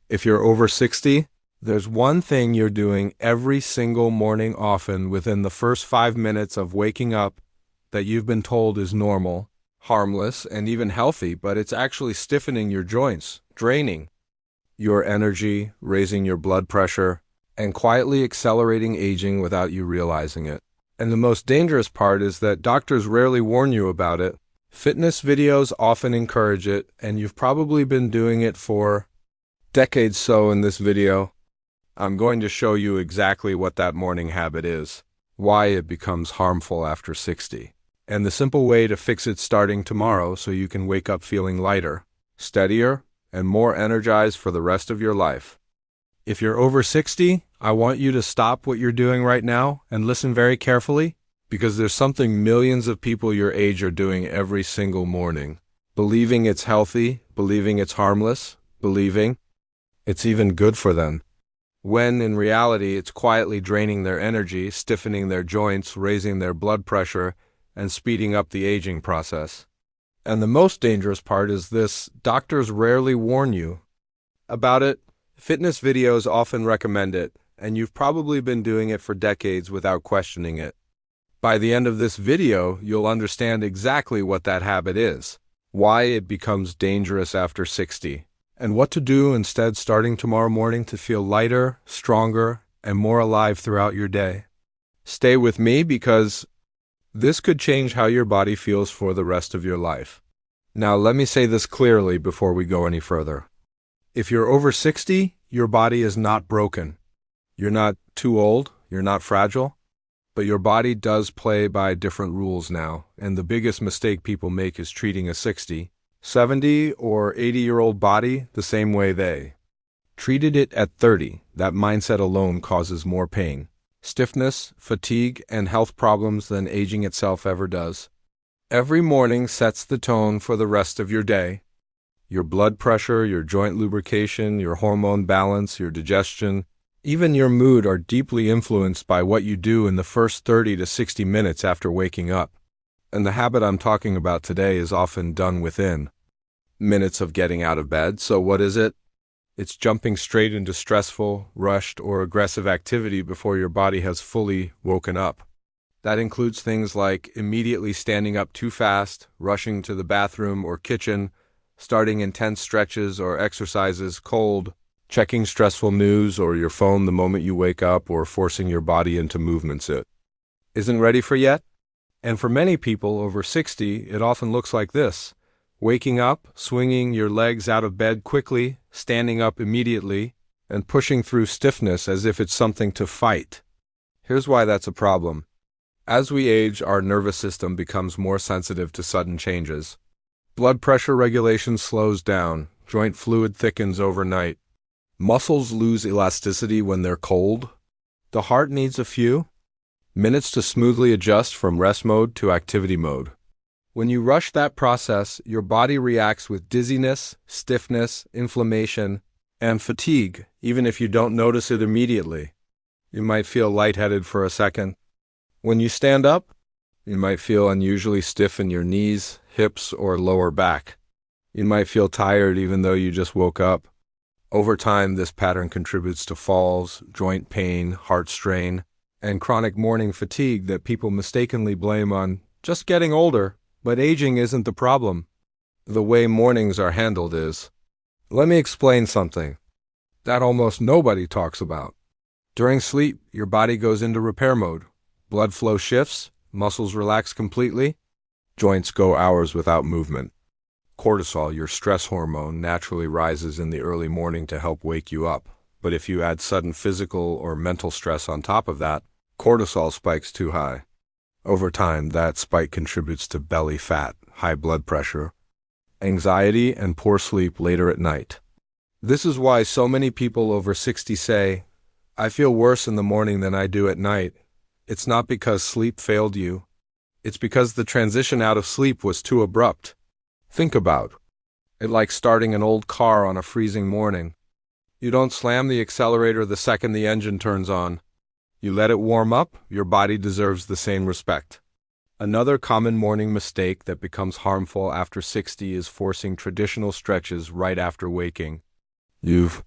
If you're over 60, there's one thing you're doing every single morning often within the first 5 minutes of waking up that you've been told is normal, harmless, and even healthy, but it's actually stiffening your joints, draining your energy, raising your blood pressure, and quietly accelerating aging without you realizing it. And the most dangerous part is that doctors rarely warn you about it. Fitness videos often encourage it, and you've probably been doing it for decades. So in this video, I'm going to show you exactly what that morning habit is, why it becomes harmful after 60, and the simple way to fix it starting tomorrow so you can wake up feeling lighter, steadier, and more energized for the rest of your life. If you're over 60, I want you to stop what you're doing right now and listen very carefully, because there's something millions of people your age are doing every single morning. Believing it's healthy, believing it's harmless, believing it's even good for them, when in reality it's quietly draining their energy, stiffening their joints, raising their blood pressure, and speeding up the aging process. And the most dangerous part is this: doctors rarely warn you about it. Fitness videos often recommend it, and you've probably been doing it for decades without questioning it. By the end of this video, you'll understand exactly what that habit is, why it becomes dangerous after 60, and what to do instead starting tomorrow morning to feel lighter, stronger, and more alive throughout your day. Stay with me, because this could change how your body feels for the rest of your life. Now, let me say this clearly before we go any further. If you're over 60, your body is not broken. You're not too old, you're not fragile, but your body does play by different rules now, and the biggest mistake people make is treating a 60, 70, or 80-year-old body the same way they treated it at 30. That mindset alone causes more pain, stiffness, fatigue, and health problems than aging itself ever does. Every morning sets the tone for the rest of your day. Your blood pressure, your joint lubrication, your hormone balance, your digestion, even your mood are deeply influenced by what you do in the first 30 to 60 minutes after waking up. And the habit I'm talking about today is often done within minutes of getting out of bed. So what is it? It's jumping straight into stressful, rushed, or aggressive activity before your body has fully woken up. That includes things like immediately standing up too fast, rushing to the bathroom or kitchen, starting intense stretches or exercises cold, checking stressful news or your phone the moment you wake up, or forcing your body into movements it isn't ready for yet. And for many people over 60, it often looks like this: waking up, swinging your legs out of bed quickly, standing up immediately, and pushing through stiffness as if it's something to fight. Here's why that's a problem. As we age, our nervous system becomes more sensitive to sudden changes. Blood pressure regulation slows down, joint fluid thickens overnight, muscles lose elasticity when they're cold. The heart needs a few minutes to smoothly adjust from rest mode to activity mode. When you rush that process, your body reacts with dizziness, stiffness, inflammation, and fatigue, even if you don't notice it immediately. You might feel lightheaded for a second. When you stand up, you might feel unusually stiff in your knees, hips, or lower back. You might feel tired even though you just woke up. Over time, this pattern contributes to falls, joint pain, heart strain, and chronic morning fatigue that people mistakenly blame on just getting older. But aging isn't the problem. The way mornings are handled is. Let me explain something that almost nobody talks about. During sleep, your body goes into repair mode. Blood flow shifts, muscles relax completely, joints go hours without movement. Cortisol, your stress hormone, naturally rises in the early morning to help wake you up. But if you add sudden physical or mental stress on top of that, cortisol spikes too high. Over time, that spike contributes to belly fat, high blood pressure, anxiety, and poor sleep later at night. This is why so many people over 60 say, "I feel worse in the morning than I do at night." It's not because sleep failed you. It's because the transition out of sleep was too abrupt. Think about it like starting an old car on a freezing morning. You don't slam the accelerator the second the engine turns on. You let it warm up. Your body deserves the same respect. Another common morning mistake that becomes harmful after 60 is forcing traditional stretches right after waking. You've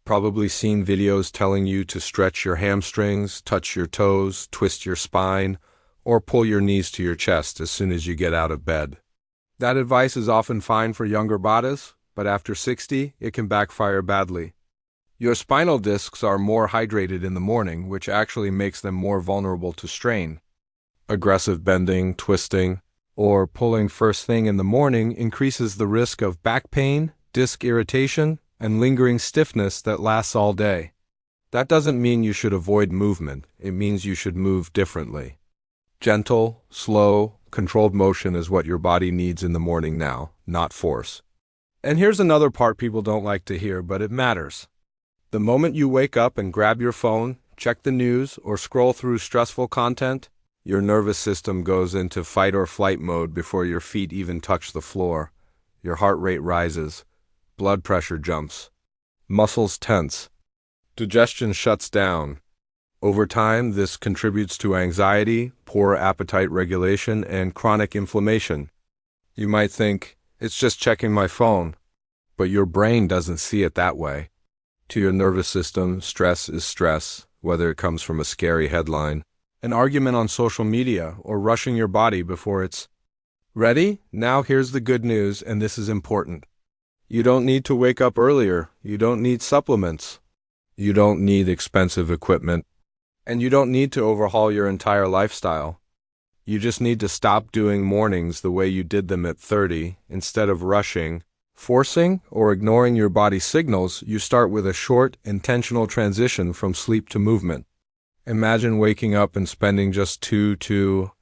Probably seen videos telling you to stretch your hamstrings, touch your toes, twist your spine, or pull your knees to your chest as soon as you get out of bed. That advice is often fine for younger bodies, but after 60, it can backfire badly. Your spinal discs are more hydrated in the morning, which actually makes them more vulnerable to strain. Aggressive bending, twisting, or pulling first thing in the morning increases the risk of back pain, disc irritation, and lingering stiffness that lasts all day. That doesn't mean you should avoid movement. It means you should move differently. Gentle, slow, controlled motion is what your body needs in the morning now, not force. And here's another part people don't like to hear, but it matters. The moment you wake up and grab your phone, check the news, or scroll through stressful content, your nervous system goes into fight or flight mode before your feet even touch the floor. Your heart rate rises, blood pressure jumps, muscles tense, digestion shuts down. Over time, this contributes to anxiety, poor appetite regulation, and chronic inflammation. You might think, it's just checking my phone, but your brain doesn't see it that way. To your nervous system, stress is stress, whether it comes from a scary headline, an argument on social media, or rushing your body before it's ready. Now here's the good news, and this is important. You don't need to wake up earlier. You don't need supplements. You don't need expensive equipment. And you don't need to overhaul your entire lifestyle. You just need to stop doing mornings the way you did them at 30. Instead of rushing, forcing, or ignoring your body's signals, you start with a short, intentional transition from sleep to movement. Imagine waking up and spending just 2 to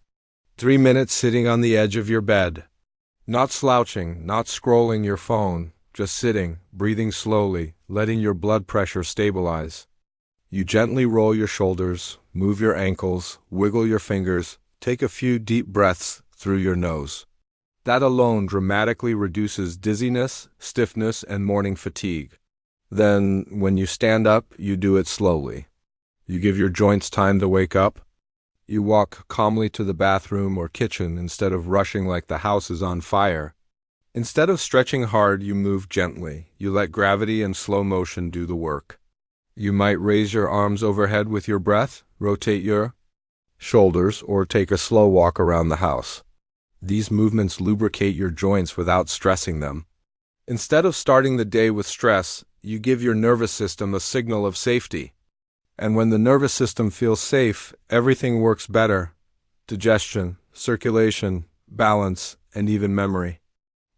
3 minutes sitting on the edge of your bed. Not slouching, not scrolling your phone, just sitting, breathing slowly, letting your blood pressure stabilize. You gently roll your shoulders, move your ankles, wiggle your fingers, take a few deep breaths through your nose. That alone dramatically reduces dizziness, stiffness, and morning fatigue. Then, when you stand up, you do it slowly. You give your joints time to wake up. You walk calmly to the bathroom or kitchen instead of rushing like the house is on fire. Instead of stretching hard, you move gently. You let gravity and slow motion do the work. You might raise your arms overhead with your breath, rotate your shoulders, or take a slow walk around the house. These movements lubricate your joints without stressing them. Instead of starting the day with stress, you give your nervous system a signal of safety. And when the nervous system feels safe, everything works better. Digestion, circulation, balance, and even memory.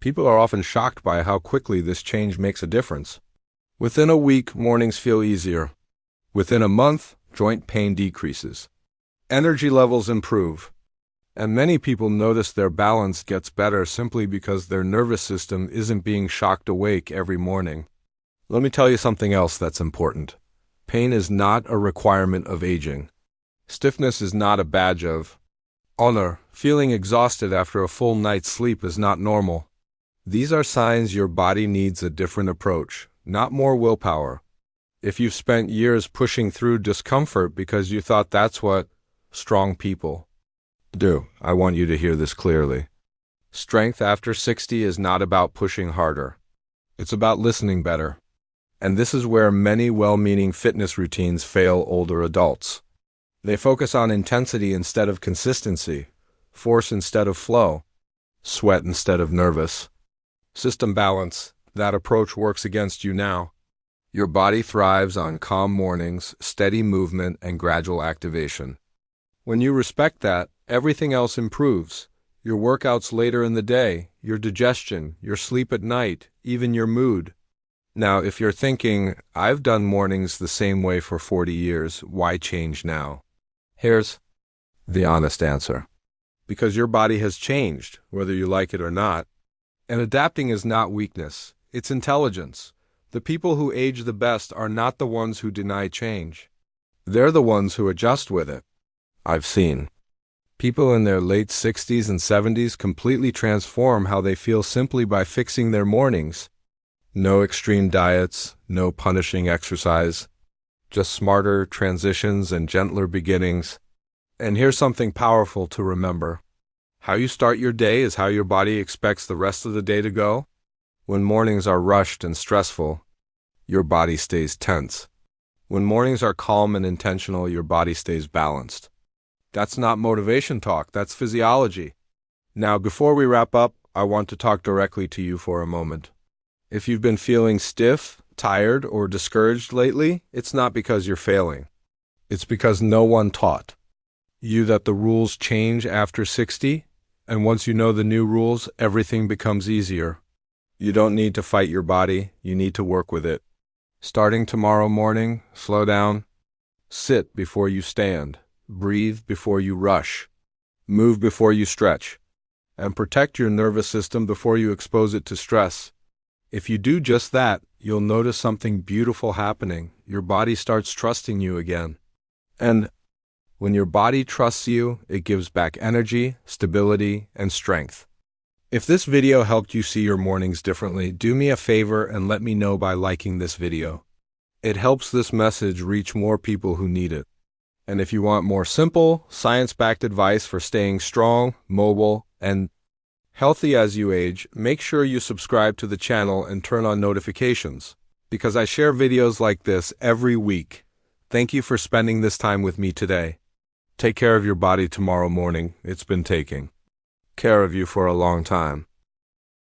People are often shocked by how quickly this change makes a difference. Within a week, mornings feel easier. Within a month, joint pain decreases. Energy levels improve. And many people notice their balance gets better simply because their nervous system isn't being shocked awake every morning. Let me tell you something else that's important. Pain is not a requirement of aging. Stiffness is not a badge of honor. Feeling exhausted after a full night's sleep is not normal. These are signs your body needs a different approach, not more willpower. If you've spent years pushing through discomfort because you thought that's what strong people do, I want you to hear this clearly. Strength after 60 is not about pushing harder. It's about listening better. And this is where many well-meaning fitness routines fail older adults. They focus on intensity instead of consistency, force instead of flow, sweat instead of nervous. System balance. That approach works against you now. Your body thrives on calm mornings, steady movement, and gradual activation. When you respect that, everything else improves. Your workouts later in the day, your digestion, your sleep at night, even your mood. Now, if you're thinking, I've done mornings the same way for 40 years, why change now? Here's the honest answer. Because your body has changed, whether you like it or not. And adapting is not weakness, it's intelligence. The people who age the best are not the ones who deny change. They're the ones who adjust with it. I've seen people in their late 60s and 70s completely transform how they feel simply by fixing their mornings. No extreme diets, no punishing exercise, just smarter transitions and gentler beginnings. And here's something powerful to remember. How you start your day is how your body expects the rest of the day to go. When mornings are rushed and stressful, your body stays tense. When mornings are calm and intentional, your body stays balanced. That's not motivation talk, that's physiology. Now, before we wrap up, I want to talk directly to you for a moment. If you've been feeling stiff, tired, or discouraged lately, it's not because you're failing. It's because no one taught you that the rules change after 60, and once you know the new rules, everything becomes easier. You don't need to fight your body, you need to work with it. Starting tomorrow morning, slow down. Sit before you stand. Breathe before you rush. Move before you stretch. And protect your nervous system before you expose it to stress. If you do just that, you'll notice something beautiful happening. Your body starts trusting you again. And when your body trusts you, it gives back energy, stability, and strength. If this video helped you see your mornings differently, do me a favor and let me know by liking this video. It helps this message reach more people who need it. And if you want more simple, science-backed advice for staying strong, mobile, and healthy as you age, make sure you subscribe to the channel and turn on notifications, because I share videos like this every week. Thank you for spending this time with me today. Take care of your body tomorrow morning. It's been taking care of you for a long time.